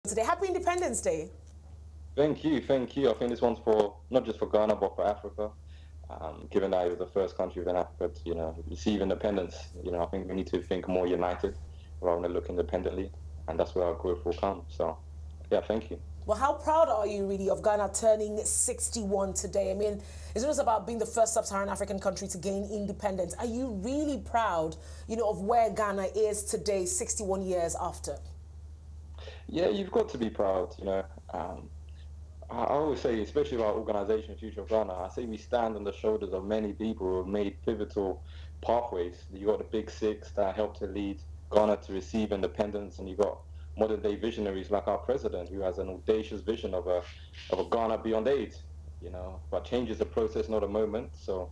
Today, happy Independence Day. Thank you, thank you. I think this one's for not just for Ghana but for Africa. Given that it was the first country within Africa to, receive independence, I think we need to think more united rather than look independently, and that's where our growth will come. So, yeah, thank you. Well, how proud are you really of Ghana turning 61 today? I mean, it's not just about being the first sub-Saharan African country to gain independence. Are you really proud, of where Ghana is today, 61 years after? Yeah, you've got to be proud, I always say, especially about Organisation Future of Ghana, I say we stand on the shoulders of many people who have made pivotal pathways. You got the Big Six that helped to lead Ghana to receive independence, and you got modern day visionaries like our president, who has an audacious vision of a Ghana beyond AIDS. But change is a process, not a moment. So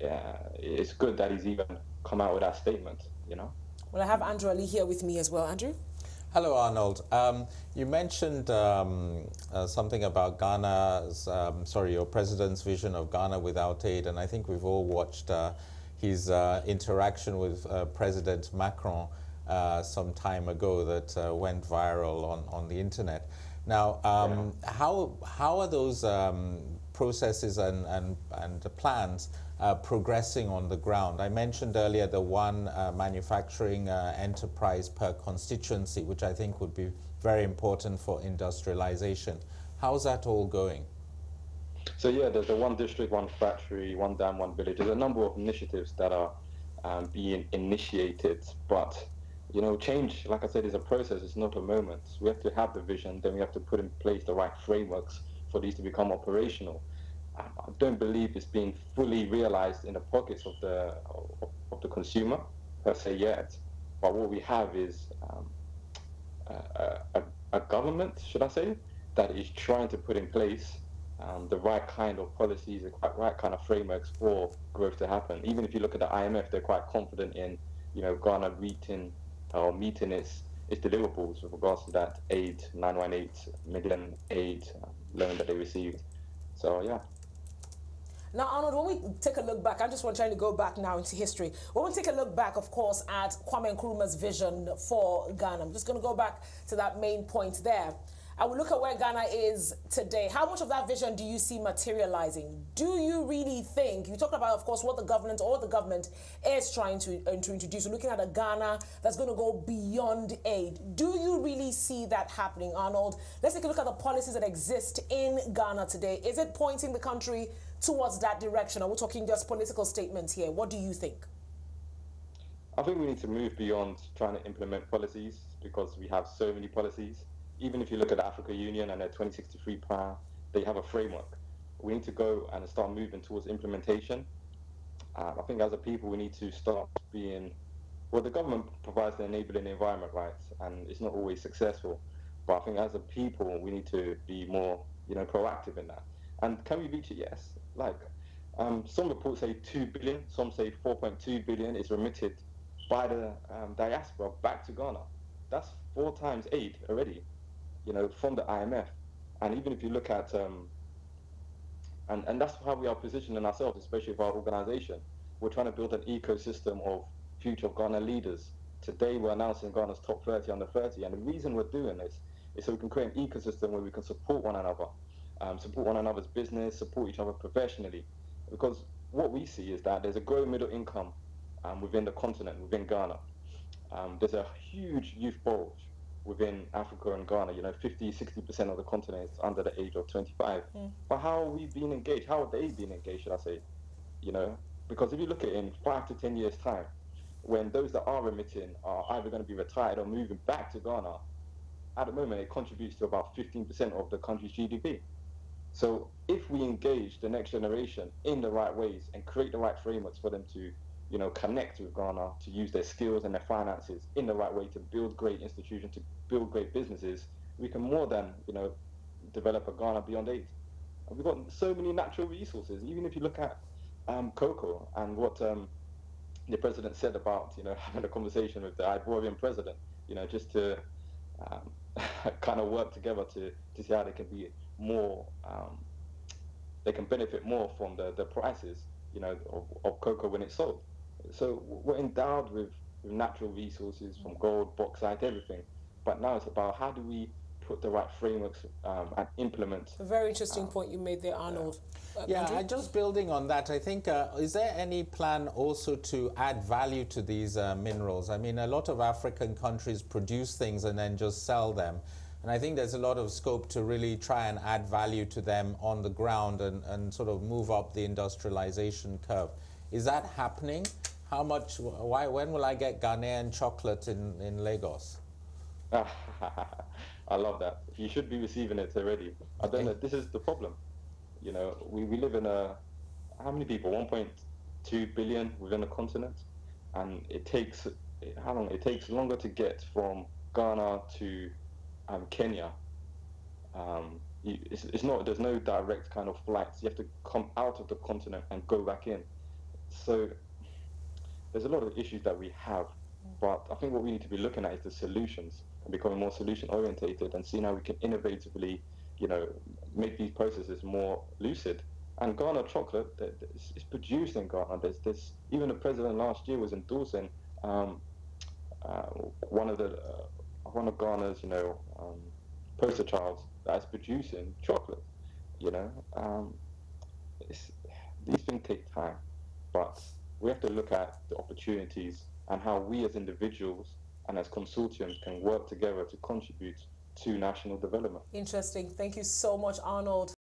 yeah, it's good that he's even come out with that statement. Well, I have Andrew Ali here with me as well. Andrew? Hello, Arnold. You mentioned something about Ghana's, your president's vision of Ghana without aid, and I think we've all watched his interaction with President Macron some time ago that went viral on the internet. Now, how are those processes and plans progressing on the ground? I mentioned earlier the one manufacturing enterprise per constituency, which I think would be very important for industrialization. How's that all going? So yeah, there's a one district, one factory, one dam, one village. There's a number of initiatives that are being initiated, but change, like I said, is a process. It's not a moment. We have to have the vision, then we have to put in place the right frameworks for these to become operational. I don't believe it's being fully realized in the pockets of the consumer per se yet. But what we have is a government, should I say, that is trying to put in place the right kind of policies, the right kind of frameworks for growth to happen. Even if you look at the IMF, they're quite confident in Ghana meeting its deliverables with regards to that aid, 918 million aid loan that they received. So yeah. Now, Arnold, when we take a look back, I'm just trying to go back now into history. When we take a look back, of course, at Kwame Nkrumah's vision for Ghana, I'm just going to go back to that main point there. I will look at where Ghana is today. How much of that vision do you see materializing? Do you really think, you talked about, of course, what the government is trying to introduce, looking at a Ghana that's going to go beyond aid. Do you really see that happening, Arnold? Let's take a look at the policies that exist in Ghana today. Is it pointing the country towards that direction? Are we talking just political statements here? What do you think? I think we need to move beyond trying to implement policies, because we have so many policies. Even if you look at the Africa Union and their 2063 plan, they have a framework. We need to go and start moving towards implementation. I think as a people, we need to start being, well, the government provides the enabling environment, right? And it's not always successful. But I think as a people, we need to be more, proactive in that. And can we reach it? Yes. Like, some reports say 2 billion, some say 4.2 billion is remitted by the diaspora back to Ghana. That's 4 times aid already, from the IMF. And even if you look at, and that's how we are positioning ourselves, especially for our organization. We're trying to build an ecosystem of future Ghana leaders. Today, we're announcing Ghana's top 30 under 30. And the reason we're doing this is so we can create an ecosystem where we can support one another, support one another's business, support each other professionally. Because what we see is that there's a growing middle income within the continent, within Ghana. There's a huge youth bulge within Africa and Ghana. 50-60% of the continent is under the age of 25. But how are we being engaged? How are they being engaged, should I say? Because if you look at it in 5 to 10 years' time, when those that are remitting are either going to be retired or moving back to Ghana, at the moment it contributes to about 15% of the country's GDP. So if we engage the next generation in the right ways and create the right frameworks for them to connect with Ghana, to use their skills and their finances in the right way to build great institutions, to build great businesses, we can more than, develop a Ghana beyond aid. And we've got so many natural resources. Even if you look at cocoa and what the president said about, having a conversation with the Ivorian president, just to kind of work together to see how they can be more, they can benefit more from the prices, of cocoa when it's sold. So we're endowed with natural resources from gold, bauxite, everything. But now it's about how do we put the right frameworks and implement. A very interesting point you made there, Arnold. Yeah, Andrew? and just building on that, I think, is there any plan also to add value to these minerals? I mean, a lot of African countries produce things and then just sell them. And I think there's a lot of scope to really try and add value to them on the ground and sort of move up the industrialization curve. Is that happening? How much, when will I get Ghanaian chocolate in Lagos? I love that. You should be receiving it already. I don't know, this is the problem. You know, we live in how many people? 1.2 billion within a continent. And it takes, how long? It takes longer to get from Ghana to Kenya. It's not, there's no direct kind of flights. You have to come out of the continent and go back in. So there's a lot of issues that we have, but I think what we need to be looking at is the solutions and becoming more solution orientated and seeing how we can innovatively, you know, make these processes more lucid. And Ghana chocolate is produced in Ghana. There's this, even the president last year was endorsing one of Ghana's, you know, poster childs that is producing chocolate. You know, these things take time, but we have to look at the opportunities and how we as individuals and as consortiums can work together to contribute to national development. Interesting. Thank you so much, Arnold.